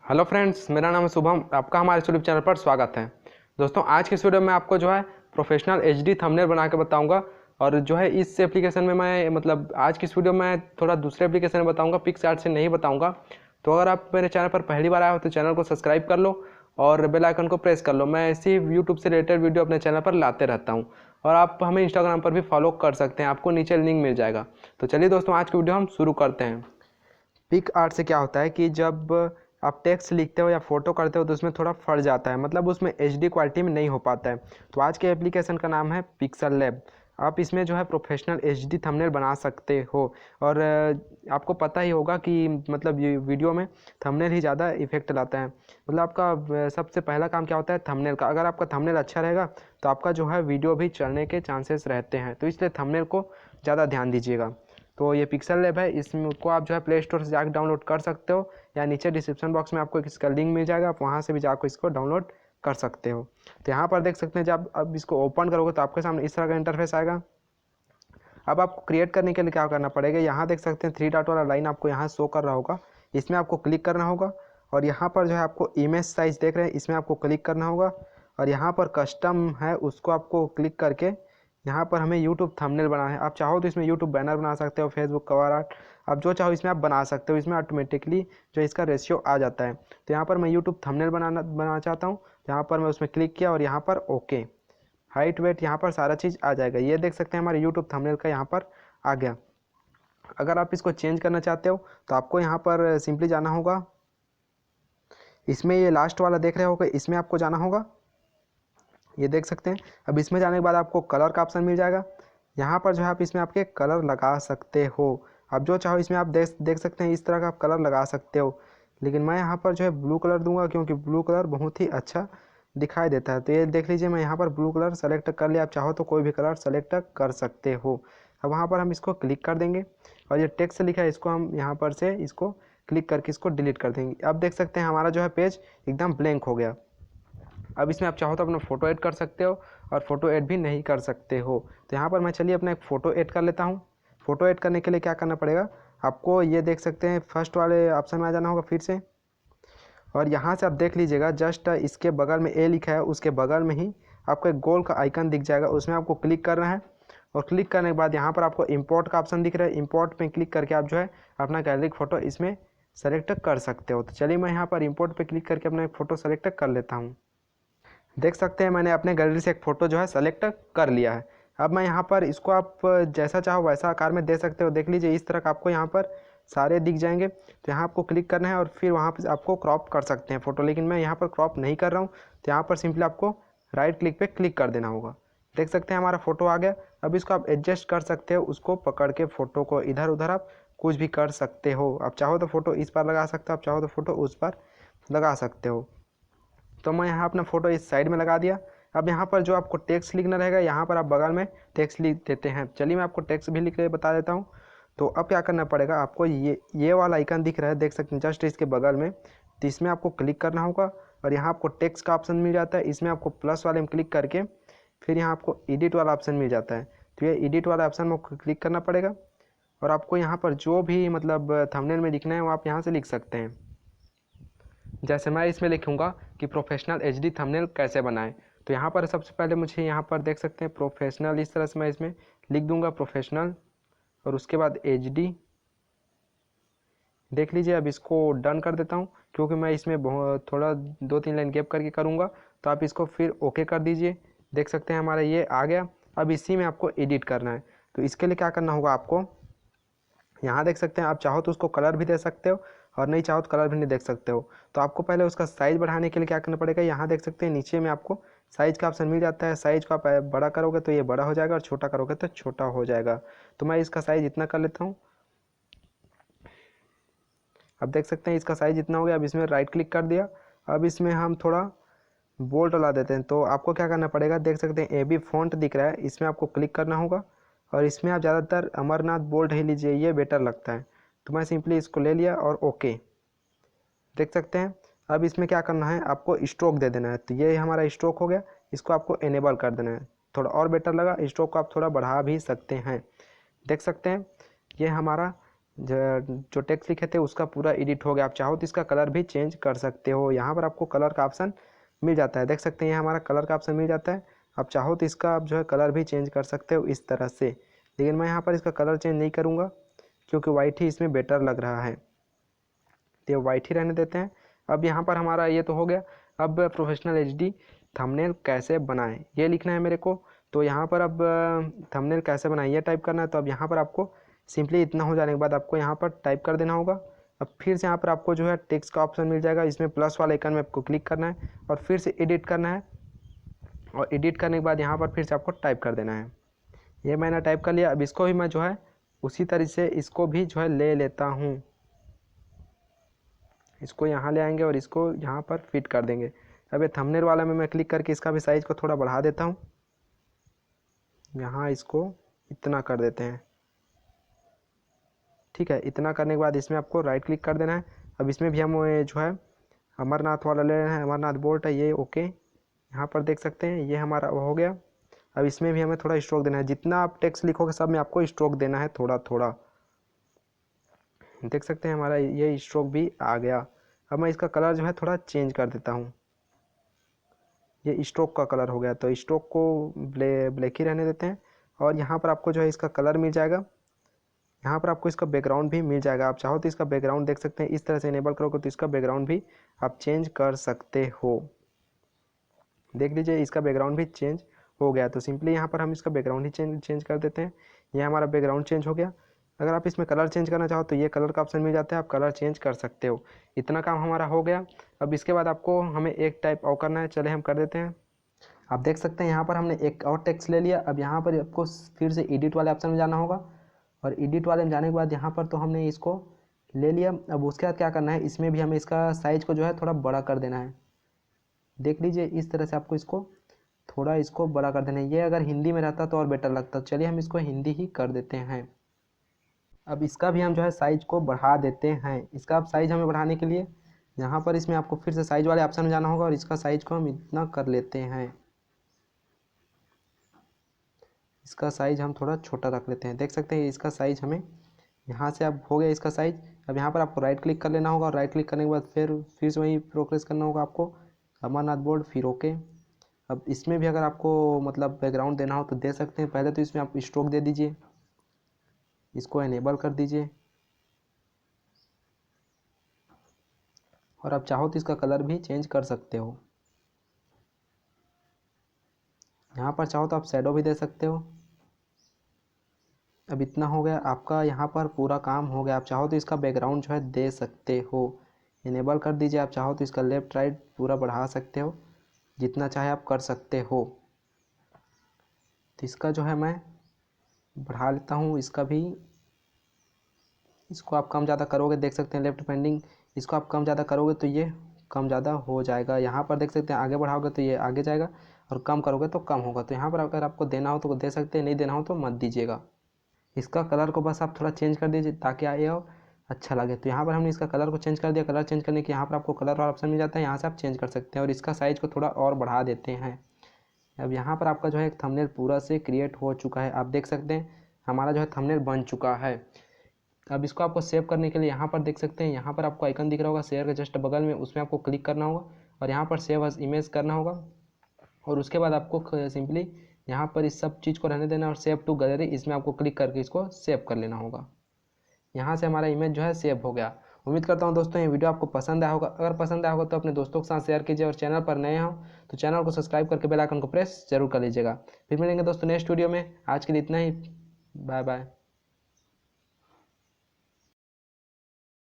Hello friends, मेरा नाम है शुभम। आपका हमारे यूट्यूब चैनल पर स्वागत है। दोस्तों, आज के इस वीडियो में आपको जो है प्रोफेशनल एचडी थंबनेल बना के बताऊंगा। और जो है इस एप्लीकेशन में मैं आज की इस वीडियो में थोड़ा दूसरे एप्लीकेशन में बताऊंगा, पिक्सआर्ट से नहीं बताऊंगा। तो अगर आप मेरे चैनल पर पहली बार आए हो तो चैनल को सब्सक्राइब कर लो और बेल आइकन को प्रेस कर लो। मैं ऐसी यूट्यूब से रिलेटेड वीडियो अपने चैनल पर लाते रहता हूँ। और आप हमें इंस्टाग्राम पर भी फॉलो कर सकते हैं, आपको नीचे लिंक मिल जाएगा। तो चलिए दोस्तों, आज की वीडियो हम शुरू करते हैं। पिक आर्ट से क्या होता है कि जब आप टेक्स्ट लिखते हो या फोटो करते हो तो उसमें थोड़ा फट जाता है, मतलब उसमें एचडी क्वालिटी में नहीं हो पाता है। तो आज के एप्लीकेशन का नाम है पिक्सल लैब। आप इसमें जो है प्रोफेशनल एचडी थंबनेल बना सकते हो। और आपको पता ही होगा कि मतलब ये वीडियो में थंबनेल ही ज़्यादा इफेक्ट लाता है। मतलब आपका सबसे पहला काम क्या होता है, थंबनेल का। अगर आपका थंबनेल अच्छा रहेगा तो आपका जो है वीडियो भी चलने के चांसेस रहते हैं। तो इसलिए थंबनेल को ज़्यादा ध्यान दीजिएगा। तो ये पिक्सल लैब है, इसको आप जो है प्ले स्टोर से जाकर डाउनलोड कर सकते हो, या नीचे डिस्क्रिप्शन बॉक्स में आपको इसका लिंक मिल जाएगा, आप वहाँ से भी जाकर इसको डाउनलोड कर सकते हो। तो यहाँ पर देख सकते हैं, जब अब इसको ओपन करोगे तो आपके सामने इस तरह का इंटरफेस आएगा। अब आपको क्रिएट करने के लिए क्या करना पड़ेगा, यहाँ देख सकते हैं 3 डॉट वाला लाइन आपको यहाँ शो कर रहा होगा, इसमें आपको क्लिक करना होगा। और यहाँ पर जो है आपको इमेज साइज देख रहे हैं, इसमें आपको क्लिक करना होगा। और यहाँ पर कस्टम है, उसको आपको क्लिक करके यहाँ पर हमें यूट्यूब थंबनेल बनाना है। आप चाहो तो इसमें यूट्यूब बैनर बना सकते हो, फेसबुक कवर आर्ट, आप जो चाहो इसमें आप बना सकते हो। इसमें ऑटोमेटिकली जो इसका रेशियो आ जाता है। तो यहाँ पर मैं यूट्यूब थंबनेल बनाना चाहता हूँ। यहाँ पर मैं उसमें क्लिक किया और यहाँ पर ओके, हाइट वेट यहाँ पर सारा चीज़ आ जाएगा। ये देख सकते हैं हमारे यूट्यूब थंबनेल का यहाँ पर आ गया। अगर आप इसको चेंज करना चाहते हो तो आपको यहाँ पर सिंपली जाना होगा, इसमें ये लास्ट वाला देख रहे होगे, इसमें आपको जाना होगा। ये देख सकते हैं। अब इसमें जाने के बाद आपको कलर का ऑप्शन मिल जाएगा। यहाँ पर जो है आप इसमें आपके कलर लगा सकते हो। आप जो चाहो इसमें आप देख सकते हैं, इस तरह का आप कलर लगा सकते हो। लेकिन मैं यहाँ पर जो है ब्लू कलर दूंगा, क्योंकि ब्लू कलर बहुत ही अच्छा दिखाई देता है। तो ये देख लीजिए, मैं यहाँ पर ब्लू कलर सेलेक्ट कर लिया। आप चाहो तो कोई भी कलर सेलेक्ट कर सकते हो। अब वहाँ पर हम इसको क्लिक कर देंगे और ये टेक्स्ट लिखा है, इसको हम यहाँ पर से इसको क्लिक करके इसको डिलीट कर देंगे। अब देख सकते हैं हमारा जो है पेज एकदम ब्लैंक हो गया। अब इसमें आप चाहो तो अपना फ़ोटो ऐड कर सकते हो और फ़ोटो ऐड भी नहीं कर सकते हो। तो यहाँ पर मैं चलिए अपना एक फ़ोटो ऐड कर लेता हूँ। फ़ोटो ऐड करने के लिए क्या करना पड़ेगा, आपको ये देख सकते हैं फर्स्ट वाले ऑप्शन में आ जाना होगा फिर से। और यहाँ से आप देख लीजिएगा, जस्ट इसके बगल में ए लिखा है, उसके बगल में ही आपको एक गोल का आइकन दिख जाएगा, उसमें आपको क्लिक करना है। और क्लिक करने के बाद यहाँ पर आपको इंपोर्ट का ऑप्शन दिख रहा है, इंपोर्ट में क्लिक करके आप जो है अपना गैलरी फ़ोटो इसमें सेलेक्ट कर सकते हो। तो चलिए मैं यहाँ पर इंपोर्ट पे क्लिक करके अपना एक फ़ोटो सेलेक्ट कर लेता हूँ। देख सकते हैं मैंने अपने गैलरी से एक फ़ोटो जो है सेलेक्ट कर लिया है। अब मैं यहाँ पर इसको आप जैसा चाहो वैसा आकार में दे सकते हो। देख लीजिए, इस तरह का आपको यहाँ पर सारे दिख जाएंगे। तो यहाँ आपको क्लिक करना है और फिर वहाँ पर आपको क्रॉप कर सकते हैं फ़ोटो, लेकिन मैं यहाँ पर क्रॉप नहीं कर रहा हूँ। तो यहाँ पर सिंपली आपको राइट क्लिक पे क्लिक कर देना होगा। देख सकते हैं हमारा फ़ोटो आ गया। अब इसको आप एडजस्ट कर सकते हो, उसको पकड़ के फ़ोटो को इधर उधर आप कुछ भी कर सकते हो। आप चाहो तो फ़ोटो इस पर लगा सकते हो, आप चाहो तो फ़ोटो उस पर लगा सकते हो। तो मैं यहाँ अपना फ़ोटो इस साइड में लगा दिया। अब यहाँ पर जो आपको टेक्स्ट लिखना रहेगा, यहाँ पर आप बगल में टेक्स्ट लिख देते हैं। चलिए मैं आपको टेक्स्ट भी लिख के बता देता हूँ। तो अब क्या करना पड़ेगा, आपको ये वाला आइकन दिख रहा है, देख सकते हैं जस्ट इसके बगल में। तो इसमें आपको क्लिक करना होगा और यहाँ आपको टेक्स्ट का ऑप्शन मिल जाता है। इसमें आपको प्लस वाले में क्लिक करके फिर यहाँ आपको एडिट वाला ऑप्शन मिल जाता है। तो ये एडिट वाला ऑप्शन में क्लिक करना पड़ेगा और आपको यहाँ पर जो भी मतलब थंबनेल में लिखना है वो आप यहाँ से लिख सकते हैं। जैसे मैं इसमें लिखूंगा कि प्रोफेशनल एचडी थंबनेल कैसे बनाएं। तो यहाँ पर सबसे पहले मुझे यहाँ पर देख सकते हैं प्रोफेशनल, इस तरह से मैं इसमें लिख दूंगा प्रोफेशनल और उसके बाद एचडी। देख लीजिए, अब इसको डन कर देता हूँ, क्योंकि मैं इसमें बहुत थोड़ा 2-3 लाइन गैप करके करूँगा। तो आप इसको फिर ओके कर दीजिए। देख सकते हैं हमारा ये आ गया। अब इसी में आपको एडिट करना है। तो इसके लिए क्या करना होगा, आपको यहाँ देख सकते हैं, आप चाहो तो उसको कलर भी दे सकते हो और नहीं चाहो तो कलर भी नहीं देख सकते हो। तो आपको पहले उसका साइज़ बढ़ाने के लिए क्या करना पड़ेगा, यहाँ देख सकते हैं नीचे में आपको साइज़ का ऑप्शन मिल जाता है। साइज़ को आप बड़ा करोगे तो ये बड़ा हो जाएगा और छोटा करोगे तो छोटा हो जाएगा। तो मैं इसका साइज़ इतना कर लेता हूँ। अब देख सकते हैं इसका साइज़ इतना हो गया। अब इसमें राइट क्लिक कर दिया। अब इसमें हम थोड़ा बोल्ड ला देते हैं। तो आपको क्या करना पड़ेगा, देख सकते हैं AB फॉन्ट दिख रहा है, इसमें आपको क्लिक करना होगा और इसमें आप ज़्यादातर अमरनाथ बोल्ड ही लीजिए, ये बेटर लगता है। तो मैं सिंपली इसको ले लिया और ओके। देख सकते हैं अब इसमें क्या करना है, आपको स्ट्रोक दे देना है। तो ये हमारा स्ट्रोक हो गया, इसको आपको इनेबल कर देना है। थोड़ा और बेटर लगा, स्ट्रोक को आप थोड़ा बढ़ा भी सकते हैं। देख सकते हैं ये हमारा जो टेक्स्ट लिखे थे उसका पूरा एडिट हो गया। आप चाहो तो इसका कलर भी चेंज कर सकते हो। यहाँ पर आपको कलर का ऑप्शन मिल जाता है, देख सकते हैं, ये हमारा कलर का ऑप्शन मिल जाता है। आप चाहो तो इसका आप जो है कलर भी चेंज कर सकते हो इस तरह से, लेकिन मैं यहाँ पर इसका कलर चेंज नहीं करूँगा क्योंकि वाइट ही इसमें बेटर लग रहा है, तो वाइट ही रहने देते हैं। अब यहाँ पर हमारा ये तो हो गया। अब प्रोफेशनल एचडी थंबनेल कैसे बनाएं ये लिखना है मेरे को। तो यहाँ पर अब थंबनेल कैसे बनाएं ये टाइप करना है। तो अब यहाँ पर आपको सिंपली इतना हो जाने के बाद आपको यहाँ पर टाइप कर देना होगा। अब फिर से यहाँ पर आपको जो है टेक्स्ट का ऑप्शन मिल जाएगा, इसमें प्लस वाले आइकन में आपको क्लिक करना है और फिर से एडिट करना है। और एडिट करने के बाद यहाँ पर फिर से आपको टाइप कर देना है। ये मैंने टाइप कर लिया। अब इसको भी मैं जो है उसी तरीके से इसको भी जो है ले लेता हूँ, इसको यहाँ ले आएंगे और इसको यहाँ पर फिट कर देंगे। अब ये थंबनेल वाला में मैं क्लिक करके इसका भी साइज़ को थोड़ा बढ़ा देता हूँ, यहाँ इसको इतना कर देते हैं, ठीक है। इतना करने के बाद इसमें आपको राइट क्लिक कर देना है। अब इसमें भी हम जो है अमरनाथ वाला ले रहे हैं, अमरनाथ बोल्ट है ये, ओके। यहाँ पर देख सकते हैं ये हमारा हो गया। अब इसमें भी हमें थोड़ा स्ट्रोक देना है, जितना आप टेक्स्ट लिखोगे सब में आपको स्ट्रोक देना है थोड़ा थोड़ा, देख सकते हैं हमारा ये स्ट्रोक भी आ गया। अब मैं इसका कलर जो है थोड़ा चेंज कर देता हूँ, ये स्ट्रोक का कलर हो गया, तो स्ट्रोक को ब्लैक ही रहने देते हैं। और यहाँ पर आपको जो है इसका कलर मिल जाएगा, यहाँ पर आपको इसका बैकग्राउंड भी मिल जाएगा। आप चाहो तो इसका बैकग्राउंड देख सकते हैं, इस तरह से इनेबल करोगे तो इसका बैकग्राउंड भी आप चेंज कर सकते हो। देख लीजिए इसका बैकग्राउंड भी चेंज हो गया। तो सिंपली यहाँ पर हम इसका बैकग्राउंड ही चेंज कर देते हैं। ये हमारा बैकग्राउंड चेंज हो गया। अगर आप इसमें कलर चेंज करना चाहो तो ये कलर का ऑप्शन मिल जाता है, आप कलर चेंज कर सकते हो। इतना काम हमारा हो गया। अब इसके बाद आपको हमें एक टाइप और करना है, चले हम कर देते हैं। आप देख सकते हैं यहाँ पर हमने एक और टेक्स्ट ले लिया। अब यहाँ पर आपको फिर से एडिट वाले ऑप्शन में जाना होगा और एडिट वाले में जाने के बाद यहाँ पर तो हमने इसको ले लिया। अब उसके बाद क्या करना है, इसमें भी हमें इसका साइज को जो है थोड़ा बड़ा कर देना है। देख लीजिए इस तरह से आपको इसको थोड़ा इसको बड़ा कर देना है। ये अगर हिंदी में रहता तो और बेटर लगता। चलिए हम इसको हिंदी ही कर देते हैं। अब इसका भी हम जो है साइज को बढ़ा देते हैं। इसका अब साइज हमें बढ़ाने के लिए यहाँ पर इसमें आपको फिर से साइज वाले ऑप्शन में जाना होगा और इसका साइज को हम इतना कर लेते हैं। इसका साइज हम थोड़ा छोटा रख लेते हैं, देख सकते हैं इसका साइज हमें यहाँ से अब हो गया इसका साइज। अब यहाँ पर आपको राइट क्लिक कर लेना होगा और राइट क्लिक करने के बाद फिर से वही प्रोग्रेस करना होगा आपको, अमरनाथ बोर्ड, फिर ओके। अब इसमें भी अगर आपको मतलब बैकग्राउंड देना हो तो दे सकते हैं। पहले तो इसमें आप स्ट्रोक दे दीजिए, इसको एनेबल कर दीजिए और आप चाहो तो इसका कलर भी चेंज कर सकते हो। यहाँ पर चाहो तो आप शैडो भी दे सकते हो। अब इतना हो गया, आपका यहाँ पर पूरा काम हो गया। आप चाहो तो इसका बैकग्राउंड जो है दे सकते हो, इनेबल कर दीजिए। आप चाहो तो इसका लेफ़्ट राइट पूरा बढ़ा सकते हो, जितना चाहे आप कर सकते हो। तो इसका जो है मैं बढ़ा लेता हूँ, इसका भी, इसको आप कम ज़्यादा करोगे, देख सकते हैं लेफ्ट पेंडिंग, इसको आप कम ज़्यादा करोगे तो ये कम ज़्यादा हो जाएगा। यहाँ पर देख सकते हैं आगे बढ़ाओगे तो ये आगे जाएगा और कम करोगे तो कम होगा। तो यहाँ पर अगर आपको देना हो तो दे सकते हैं, नहीं देना हो तो मत दीजिएगा। इसका कलर को बस आप थोड़ा चेंज कर दीजिए ताकि आए और अच्छा लगे। तो यहाँ पर हमने इसका कलर को चेंज कर दिया। कलर चेंज करने के यहाँ पर आपको कलर वाला ऑप्शन मिल जाता है, यहाँ से आप चेंज कर सकते हैं और इसका साइज़ को थोड़ा और बढ़ा देते हैं। अब यहाँ पर आपका जो है एक थंबनेल पूरा से क्रिएट हो चुका है। आप देख सकते हैं हमारा जो है थंबनेल बन चुका है। अब इसको आपको सेव करने के लिए यहाँ पर देख सकते हैं, यहाँ पर आपको आइकन दिख रहा होगा शेयर के जस्ट बगल में, उसमें आपको क्लिक करना होगा और यहाँ पर सेव एज इमेज करना होगा। और उसके बाद आपको सिंपली यहाँ पर इस सब चीज़ को रहने देना और सेव टू गैलरी, इसमें आपको क्लिक करके इसको सेव कर लेना होगा। यहाँ से हमारा इमेज जो है सेव हो गया। उम्मीद करता हूँ दोस्तों ये वीडियो आपको पसंद आया होगा। अगर पसंद आया होगा तो अपने दोस्तों के साथ शेयर कीजिए और चैनल पर नए हो तो चैनल को सब्सक्राइब करके बेल आइकन को प्रेस जरूर कर लीजिएगा। फिर मिलेंगे दोस्तों नेक्स्ट वीडियो में। आज के लिए इतना ही, बाय बाय।